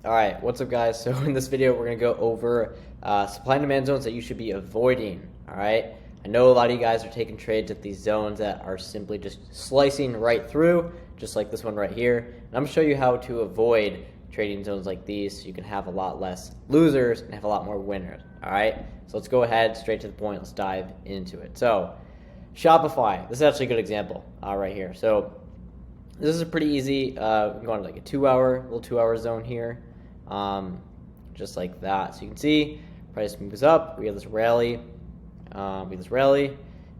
Alright, what's up guys? So in this video we're going to go over supply and demand zones that you should be avoiding. Alright, I know a lot of you guys are taking trades at these zones that are simply just slicing right through, just like this one right here. And I'm going to show you how to avoid trading zones like these so you can have a lot less losers and have a lot more winners. Alright, so let's go ahead, straight to the point, let's dive into it. So, Shopify, this is actually a good example right here. So, this is a pretty easy, I'm going to like a 2-hour, little 2-hour zone here. Just like that. So you can see price moves up, we have this rally, we have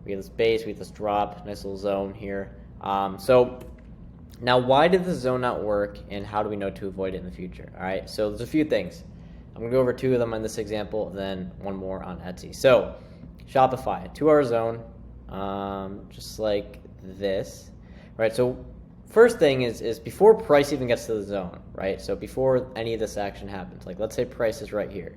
this base, we have this drop, nice little zone here. So now why did this zone not work and how do we know to avoid it in the future? Alright, so there's a few things. I'm going to go over 2 of them on this example, and then 1 more on Etsy. So Shopify, 2-hour zone, just like this. Right, so first thing is before price even gets to the zone, right? So before any of this action happens, like let's say price is right here.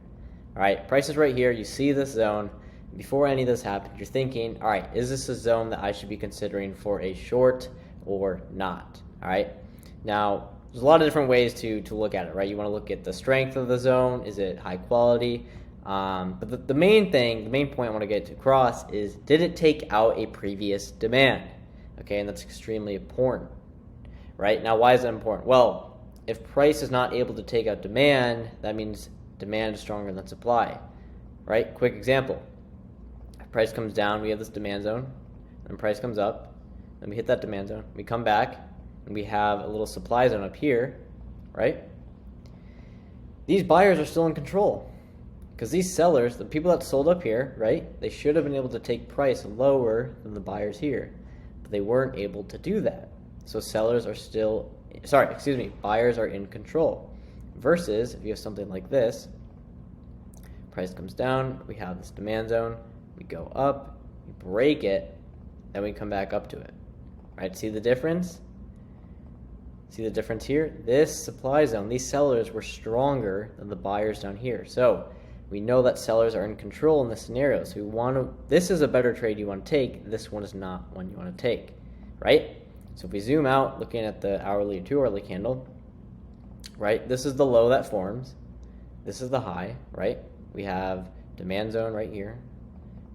All right, price is right here, you see this zone. Before any of this happens, you're thinking, all right, is this a zone that I should be considering for a short or not? All right, now there's a lot of different ways to look at it, right? You want to look at the strength of the zone, is it high quality? But the main point I want to get across is, did it take out a previous demand? Okay, and that's extremely important. Right? Now, why is that important? Well, if price is not able to take out demand, that means demand is stronger than supply. Right? Quick example. If price comes down, we have this demand zone, and price comes up, then we hit that demand zone, we come back, and we have a little supply zone up here, right? These buyers are still in control, because these sellers, the people that sold up here, right, they should have been able to take price lower than the buyers here, but they weren't able to do that. So sellers are still, buyers are in control. Versus if you have something like this, price comes down, we have this demand zone, we go up, we break it, then we come back up to it. Right? See the difference? See the difference here? This supply zone, these sellers were stronger than the buyers down here. So we know that sellers are in control in this scenario. So this is a better trade you want to take. This one is not one you want to take. Right? So if we zoom out, looking at the hourly or 2-hourly candle, right, this is the low that forms. This is the high, right? We have demand zone right here.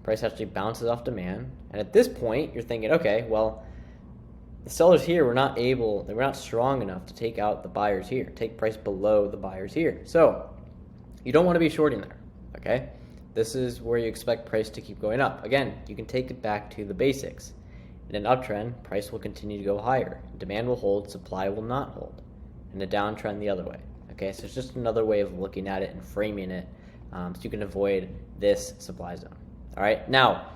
Price actually bounces off demand. And at this point, you're thinking, okay, well, the sellers here were not strong enough to take out the buyers here, take price below the buyers here. So you don't want to be shorting there, okay? This is where you expect price to keep going up. Again, you can take it back to the basics. In an uptrend, price will continue to go higher. Demand will hold, supply will not hold. In a downtrend, the other way. Okay, so it's just another way of looking at it and framing it so you can avoid this supply zone. All right, now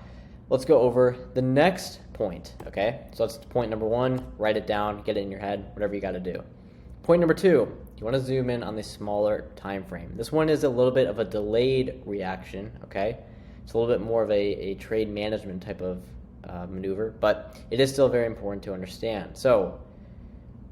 let's go over the next point. Okay, so that's point number 1. Write it down, get it in your head, whatever you got to do. Point number 2, you want to zoom in on the smaller time frame. This one is a little bit of a delayed reaction. Okay, it's a little bit more of a trade management type of maneuver, but it is still very important to understand. So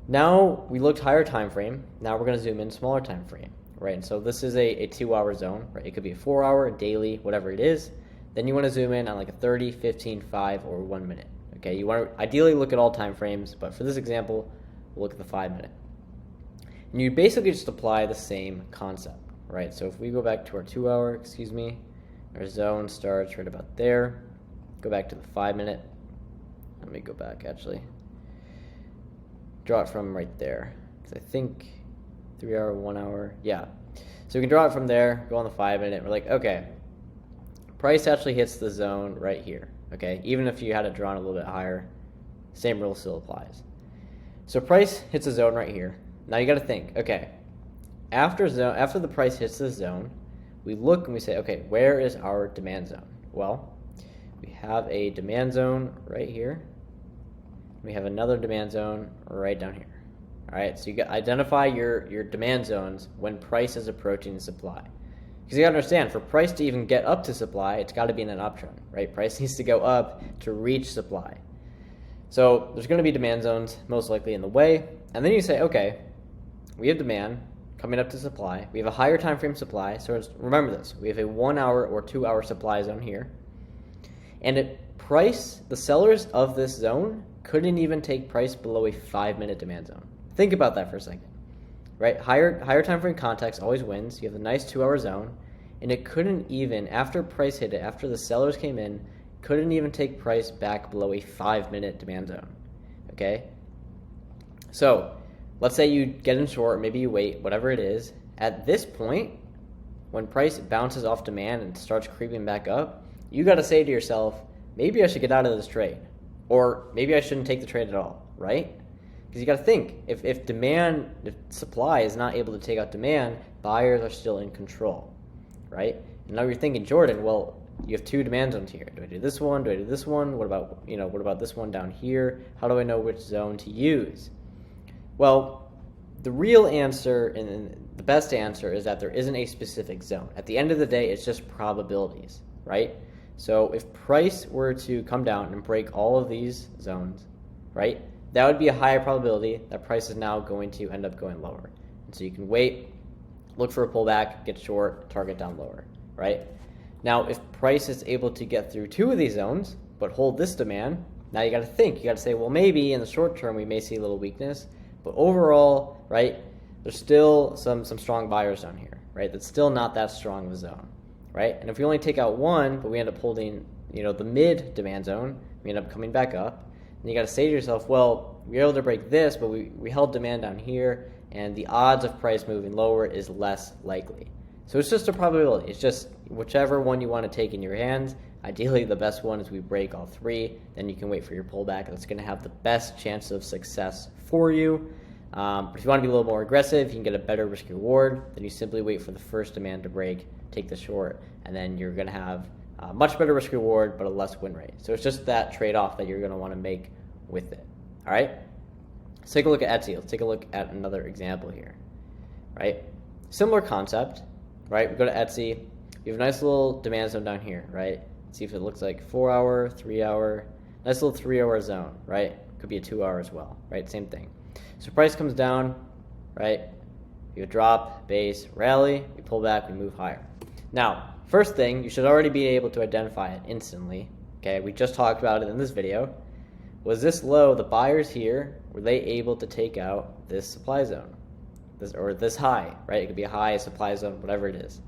now we looked higher time frame. Now we're going to zoom in smaller time frame, right? And so this is a 2-hour zone, right? It could be a 4-hour, a daily, whatever it is. Then you want to zoom in on like a 30, 15, 5, or 1 minute. Okay, you want to ideally look at all time frames, but for this example, we'll look at the 5 minute. And you basically just apply the same concept, right? So if we go back to our 2-hour, our zone starts right about there. Go back to the 5 minute. Let me go back actually. Draw it from right there. Because I think 3-hour, 1 hour. Yeah. So we can draw it from there, go on the 5 minute. We're like, okay, price actually hits the zone right here. Okay. Even if you had it drawn a little bit higher, same rule still applies. So price hits the zone right here. Now you got to think, okay, after the price hits the zone, we look and we say, okay, where is our demand zone? Well, we have a demand zone right here. We have another demand zone right down here. All right, so you got identify your demand zones when price is approaching the supply. Because you got to understand, for price to even get up to supply, it's got to be in an uptrend, right? Price needs to go up to reach supply. So there's going to be demand zones most likely in the way. And then you say, okay, we have demand coming up to supply. We have a higher time frame supply. So remember this. We have a 1-hour or 2-hour supply zone here. And the sellers of this zone couldn't even take price below a 5-minute demand zone. Think about that for a second, right? Higher time frame context always wins. You have a nice 2-hour zone, and it couldn't even, after price hit it, after the sellers came in, couldn't even take price back below a 5-minute demand zone, okay? So let's say you get in short, maybe you wait, whatever it is. At this point, when price bounces off demand and starts creeping back up, you got to say to yourself, maybe I should get out of this trade, or maybe I shouldn't take the trade at all, right? Because you got to think, if supply is not able to take out demand, buyers are still in control, right? And now you're thinking, Jordan, well, you have 2 demand zones here. Do I do this one? Do I do this one? What about this one down here? How do I know which zone to use? Well, the real answer and the best answer is that there isn't a specific zone. At the end of the day, it's just probabilities, right? So if price were to come down and break all of these zones, right, that would be a higher probability that price is now going to end up going lower. And so you can wait, look for a pullback, get short, target down lower, right? Now, if price is able to get through 2 of these zones, but hold this demand, now you got to think. You got to say, well, maybe in the short term we may see a little weakness, but overall, right, there's still some strong buyers down here, right? That's still not that strong of a zone, right? And if we only take out one, but we end up holding, the mid demand zone, we end up coming back up. And you got to say to yourself, well, we were able to break this, but we held demand down here, and the odds of price moving lower is less likely. So it's just a probability. It's just whichever one you want to take in your hands. Ideally, the best one is we break all 3. Then you can wait for your pullback. That's going to have the best chance of success for you. But if you want to be a little more aggressive, you can get a better risk reward. Then you simply wait for the first demand to break, take the short, and then you're going to have a much better risk reward, but a less win rate. So it's just that trade-off that you're going to want to make with it. All right? Let's take a look at Etsy. Let's take a look at another example here. Right? Similar concept. Right? We go to Etsy. You have a nice little demand zone down here. Right? Let's see if it looks like 4-hour, 3-hour. Nice little 3-hour zone. Right? Could be a 2-hour as well. Right? Same thing. So price comes down. Right? You drop, base, rally. We pull back. We move higher. Now, first thing, you should already be able to identify it instantly. Okay, we just talked about it in this video. Was this low, the buyers here, were they able to take out this supply zone? This high, right? It could be a high, a supply zone, whatever it is.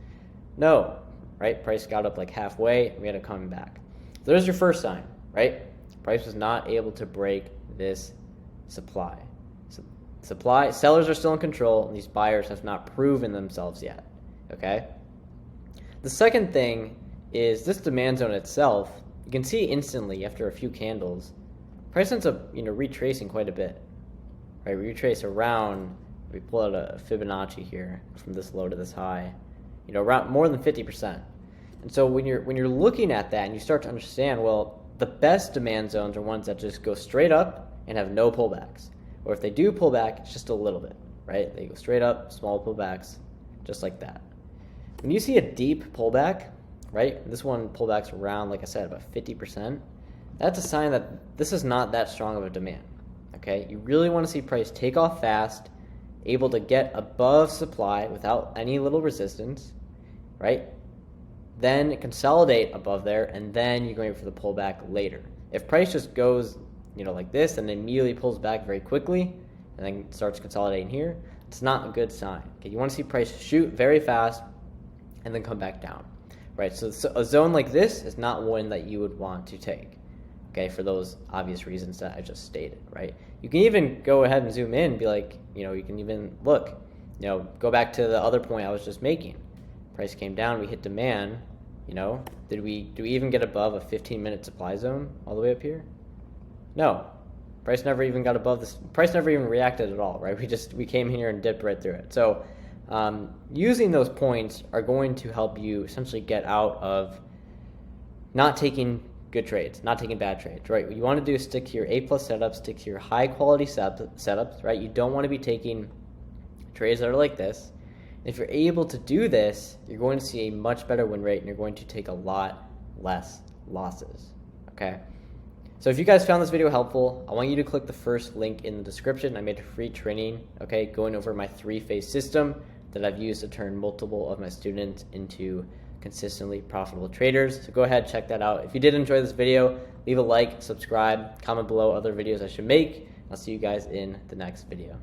No, right? Price got up like halfway, and we had it coming back. So there's your first sign, right? Price was not able to break this supply. Sellers are still in control, and these buyers have not proven themselves yet, okay? The second thing is this demand zone itself. You can see instantly after a few candles, price ends up retracing quite a bit. Right, we retrace around. We pull out a Fibonacci here from this low to this high, around more than 50%. And so when you're looking at that and you start to understand, well, the best demand zones are ones that just go straight up and have no pullbacks, or if they do pull back, it's just a little bit. Right, they go straight up, small pullbacks, just like that. When you see a deep pullback, right, this one pullbacks around, like I said, about 50%, that's a sign that this is not that strong of a demand, okay? You really want to see price take off fast, able to get above supply without any little resistance, right? Then consolidate above there, and then you're going for the pullback later. If price just goes, like this, and then immediately pulls back very quickly, and then starts consolidating here, it's not a good sign, okay? You want to see price shoot very fast, and then come back down, right? So a zone like this is not one that you would want to take, okay, for those obvious reasons that I just stated, right? You can even go ahead and zoom in and be like, you can even look, go back to the other point I was just making. Price came down, we hit demand, do we even get above a 15-minute supply zone all the way up here? No. Price never even got above this. Price never even reacted at all, right? We came here and dipped right through it. So using those points are going to help you essentially get out of not taking good trades, not taking bad trades, right? What you want to do is stick to your A+ setups, stick to your high quality setups, right? You don't want to be taking trades that are like this. If you're able to do this, you're going to see a much better win rate and you're going to take a lot less losses, okay? So if you guys found this video helpful, I want you to click the first link in the description. I made a free training, okay, going over my 3-phase system that I've used to turn multiple of my students into consistently profitable traders. So go ahead, check that out. If you did enjoy this video, leave a like, subscribe, comment below other videos I should make. I'll see you guys in the next video.